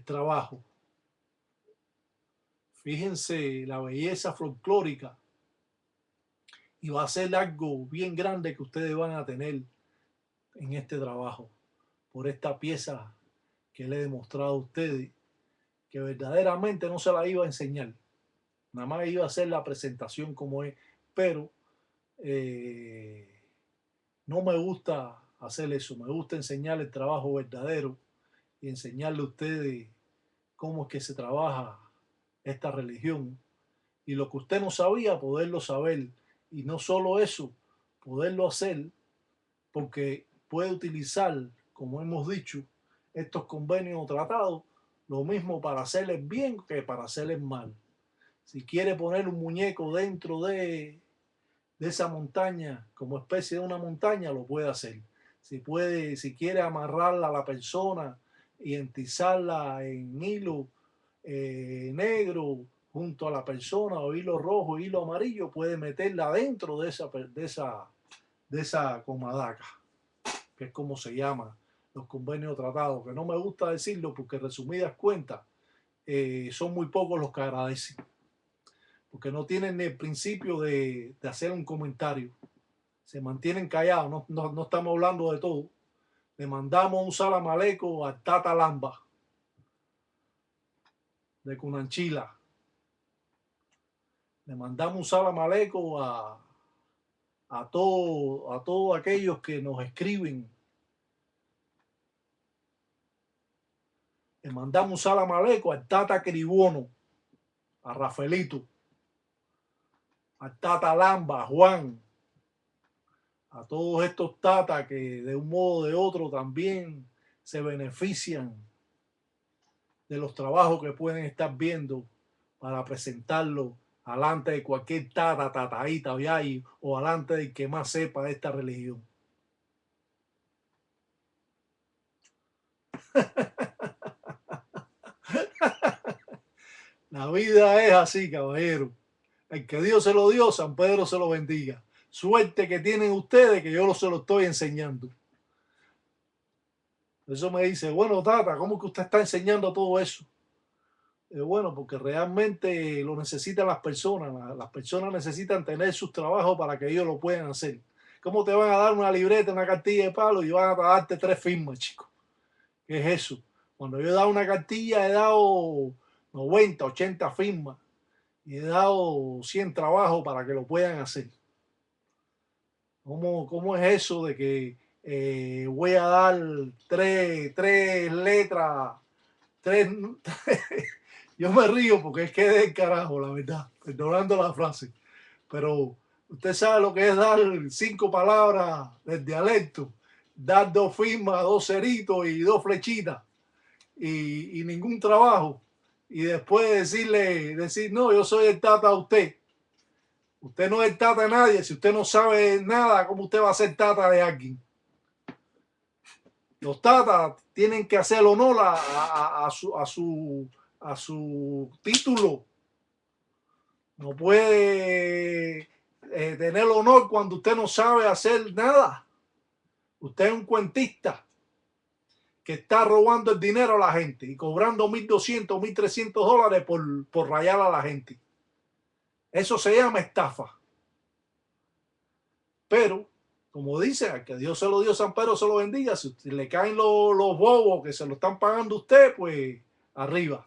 S1: trabajo. Fíjense la belleza folclórica y va a ser algo bien grande que ustedes van a tener en este trabajo por esta pieza que le he demostrado a ustedes que verdaderamente no se la iba a enseñar, nada más iba a hacer la presentación como es, pero no me gusta hacer eso, me gusta enseñar el trabajo verdadero y enseñarle a ustedes cómo es que se trabaja esta religión y lo que usted no sabía, poderlo saber y no solo eso, poderlo hacer porque puede utilizar, como hemos dicho, estos convenios o tratados, lo mismo para hacerles bien que para hacerles mal. Si quiere poner un muñeco dentro de esa montaña, como especie de una montaña, lo puede hacer. Si quiere amarrarla a la persona y entizarla en hilo negro junto a la persona o hilo rojo, hilo amarillo, puede meterla dentro de esa comadaca, que es como se llama los convenios tratados, que no me gusta decirlo porque resumidas cuentas son muy pocos los que agradecen, porque no tienen ni el principio de hacer un comentario, se mantienen callados, no estamos hablando de todo. Le mandamos un salam aleikum al Tata Lamba de Cunanchila, le mandamos un salam aleikum a todos aquellos que nos escriben. Le mandamos un salam aleikum al Tata Cribono, a Rafaelito, al Tata Lamba, a Juan, a todos estos tatas que de un modo o de otro también se benefician de los trabajos que pueden estar viendo para presentarlo alante de cualquier tata, tataíta o alante del que más sepa de esta religión. La vida es así, caballero. El que Dios se lo dio, San Pedro se lo bendiga. Suerte que tienen ustedes que yo se lo estoy enseñando. Eso me dice, bueno, Tata, ¿cómo que usted está enseñando todo eso? Bueno, porque realmente lo necesitan las personas. Las personas necesitan tener sus trabajos para que ellos lo puedan hacer. ¿Cómo te van a dar una libreta, una cartilla de palo y van a darte 3 firmas, chicos? ¿Qué es eso? Cuando yo he dado una cartilla, he dado 90, 80 firmas y he dado 100 trabajos para que lo puedan hacer. ¿Cómo es eso de que voy a dar tres letras, tres, yo me río porque es que es del carajo, la verdad, perdonando la frase. Pero usted sabe lo que es dar 5 palabras del dialecto, dar 2 firmas, 2 ceritos y 2 flechitas y ningún trabajo. Y después decir, no, yo soy el tata a usted. Usted no es el tata de nadie. Si usted no sabe nada, ¿cómo usted va a ser tata de alguien? Los tatas tienen que hacer honor a su título. No puede tener honor cuando usted no sabe hacer nada. Usted es un cuentista que está robando el dinero a la gente y cobrando $1,200, $1,300 por rayar a la gente. Eso se llama estafa. Pero, como dice, a que Dios se lo dio, San Pedro se lo bendiga. Si le caen los bobos que se lo están pagando usted, pues arriba.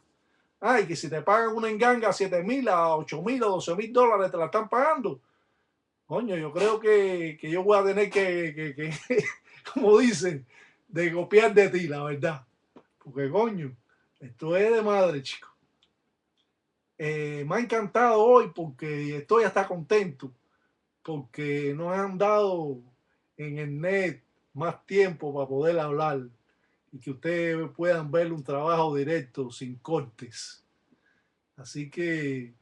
S1: Ay, que si te pagan una enganga a 7,000, a 8,000, a 12,000 dólares, te la están pagando. Coño, yo creo que yo voy a tener que como dicen, de copiar de ti, la verdad. Porque, coño, esto es de madre, chico. Me ha encantado hoy porque estoy hasta contento. Porque nos han dado en el net más tiempo para poder hablar y que ustedes puedan ver un trabajo directo sin cortes. Así que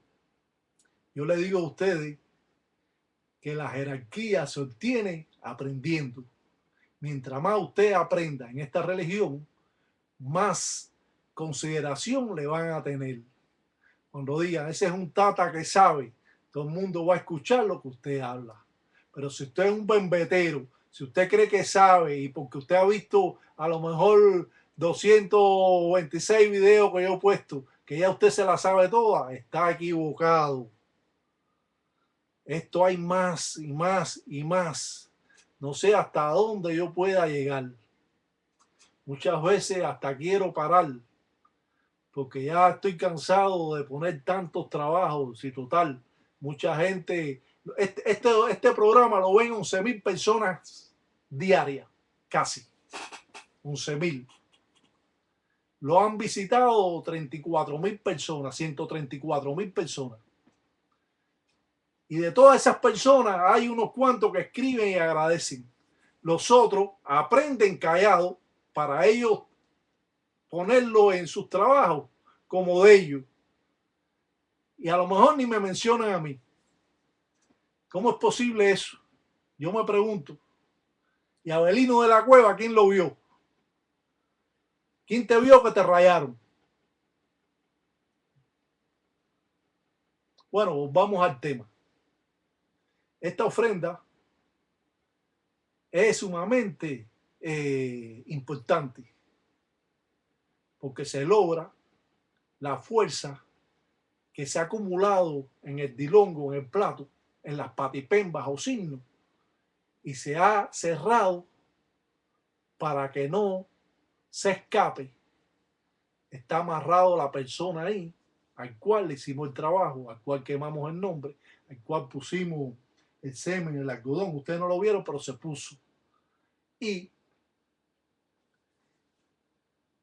S1: yo le digo a ustedes que la jerarquía se obtiene aprendiendo. Mientras más usted aprenda en esta religión, más consideración le van a tener. Cuando digan, ese es un tata que sabe, todo el mundo va a escuchar lo que usted habla. Pero si usted es un bembetero, si usted cree que sabe y porque usted ha visto a lo mejor 226 videos que yo he puesto, que ya usted se la sabe toda, está equivocado. Esto hay más y más y más. No sé hasta dónde yo pueda llegar. Muchas veces hasta quiero parar, porque ya estoy cansado de poner tantos trabajos y total, mucha gente, este programa lo ven 11,000 personas diarias, casi 11,000. Lo han visitado 34,000 personas, 134,000 personas. Y de todas esas personas hay unos cuantos que escriben y agradecen. Los otros aprenden callados para ellos ponerlo en sus trabajos como de ellos. Y a lo mejor ni me mencionan a mí. ¿Cómo es posible eso? Yo me pregunto. Y Abelino de la Cueva, ¿quién lo vio? ¿Quién te vio que te rayaron? Bueno, vamos al tema. Esta ofrenda es sumamente importante porque se logra la fuerza que se ha acumulado en el dilongo, en el plato, en las patipembas o signos, y se ha cerrado para que no se escape. Está amarrado la persona ahí, al cual le hicimos el trabajo, al cual quemamos el nombre, al cual pusimos el semen, el algodón. Ustedes no lo vieron, pero se puso. Y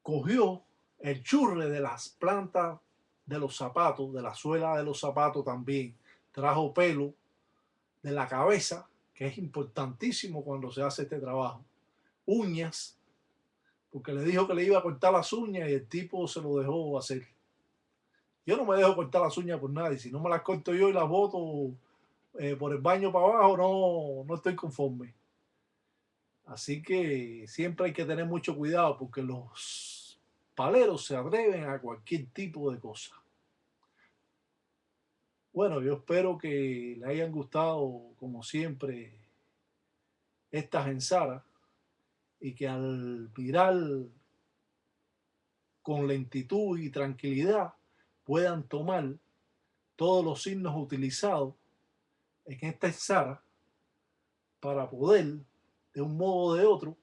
S1: cogió el churre de las plantas de los zapatos, de la suela de los zapatos también. Trajo pelo de la cabeza, que es importantísimo cuando se hace este trabajo. Uñas, porque le dijo que le iba a cortar las uñas y el tipo se lo dejó hacer. Yo no me dejo cortar las uñas por nadie. Si no me las corto yo y las boto por el baño para abajo, no estoy conforme. Así que siempre hay que tener mucho cuidado porque los paleros se atreven a cualquier tipo de cosa. Bueno, yo espero que le hayan gustado, como siempre, estas ensaras y que al mirar con lentitud y tranquilidad puedan tomar todos los signos utilizados en esta exara para poder, de un modo o de otro,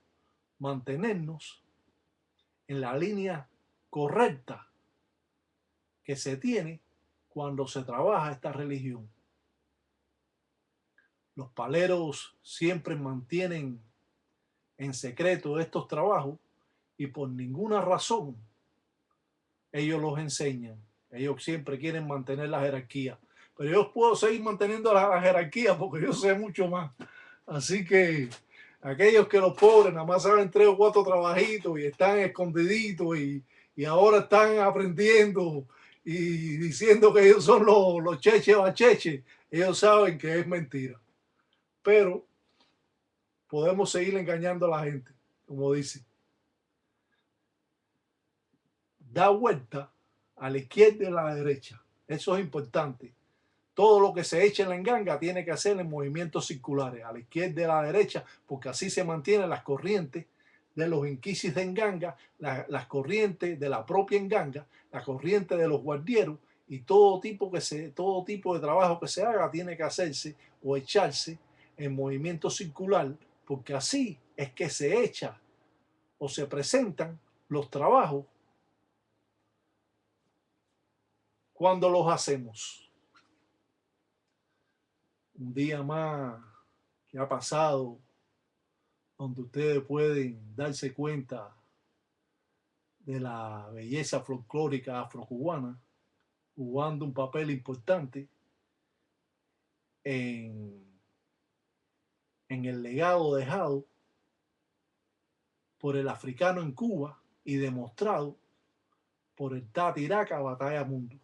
S1: mantenernos en la línea correcta que se tiene cuando se trabaja esta religión. Los paleros siempre mantienen en secreto estos trabajos y por ninguna razón ellos los enseñan. Ellos siempre quieren mantener la jerarquía. Pero yo puedo seguir manteniendo la jerarquía porque yo sé mucho más. Así que aquellos que los pobres nada más saben 3 o 4 trabajitos y están escondiditos y ahora están aprendiendo y diciendo que ellos son los cheche bacheche, ellos saben que es mentira. Pero podemos seguir engañando a la gente, como dice. Da vuelta a la izquierda y a la derecha. Eso es importante. Todo lo que se echa en la enganga tiene que hacer en movimientos circulares, a la izquierda y a la derecha, porque así se mantienen las corrientes de los inquisis de enganga, las corrientes de la propia enganga, la corriente de los guardieros, y todo tipo de trabajo que se haga tiene que hacerse o echarse en movimiento circular, porque así es que se echa o se presentan los trabajos cuando los hacemos. Un día más que ha pasado, donde ustedes pueden darse cuenta de la belleza folclórica afrocubana, jugando un papel importante en el legado dejado por el africano en Cuba y demostrado por el Tati Iraca Batalla Mundo.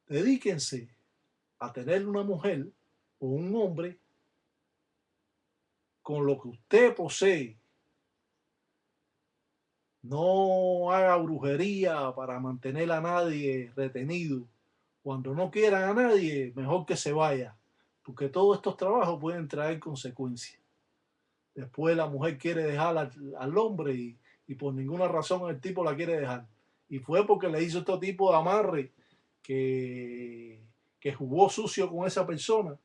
S1: Dedíquense a tener una mujer o un hombre con lo que usted posee. No haga brujería para mantener a nadie retenido. Cuando no quieran a nadie, mejor que se vaya, porque todos estos trabajos pueden traer consecuencias. Después la mujer quiere dejar al hombre y por ninguna razón el tipo la quiere dejar. Y fue porque le hizo este tipo de amarre que jugó sucio con esa persona.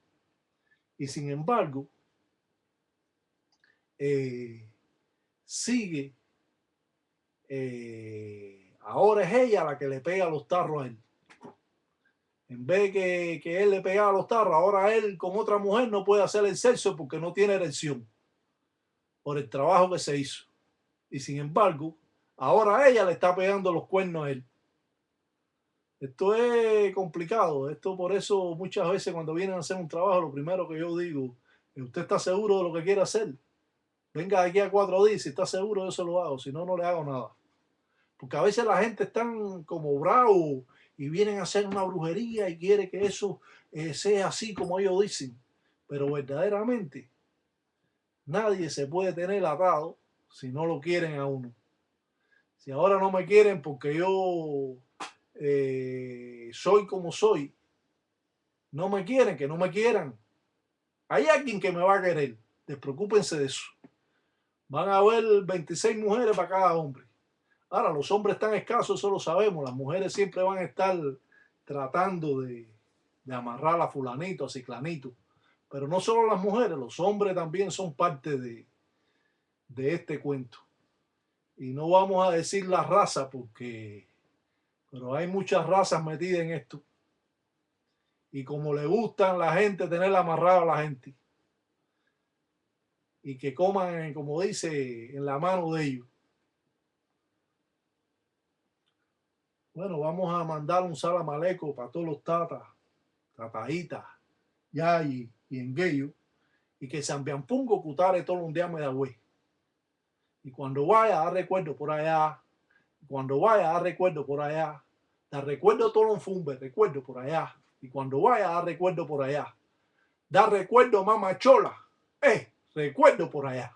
S1: Y sin embargo, sigue. Ahora es ella la que le pega los tarros a él. En vez de que él le pegaba los tarros, ahora él con otra mujer no puede hacer el sexo porque no tiene erección por el trabajo que se hizo. Y sin embargo, ahora ella le está pegando los cuernos a él. Esto es complicado. Esto por eso muchas veces cuando vienen a hacer un trabajo, lo primero que yo digo, ¿usted está seguro de lo que quiere hacer? Venga de aquí a 4 días, si está seguro yo se lo hago, si no, no le hago nada. Porque a veces la gente está como bravo y vienen a hacer una brujería y quiere que eso sea así como ellos dicen. Pero verdaderamente nadie se puede tener atado si no lo quieren a uno. Si ahora no me quieren porque yo soy como soy, no me quieren, que no me quieran. Hay alguien que me va a querer. Despreocúpense de eso. Van a haber 26 mujeres para cada hombre. Ahora, los hombres están escasos, eso lo sabemos. Las mujeres siempre van a estar tratando de amarrar a fulanito, a ciclanito. Pero no solo las mujeres, los hombres también son parte de este cuento. Y no vamos a decir la raza pero hay muchas razas metidas en esto. Y como le gustan a la gente tener amarrada a la gente. Y que coman, como dice, en la mano de ellos. Bueno, vamos a mandar un salam aleikum para todos los tatas, tataitas, yayi y engueyo, y que San Biampungo cutare todo un día me da güey. Y cuando vaya a dar recuerdo por allá, cuando vaya a dar recuerdo por allá, da recuerdo todo un fumbe, recuerdo por allá. Y cuando vaya a dar recuerdo por allá, da recuerdo mamachola, recuerdo por allá.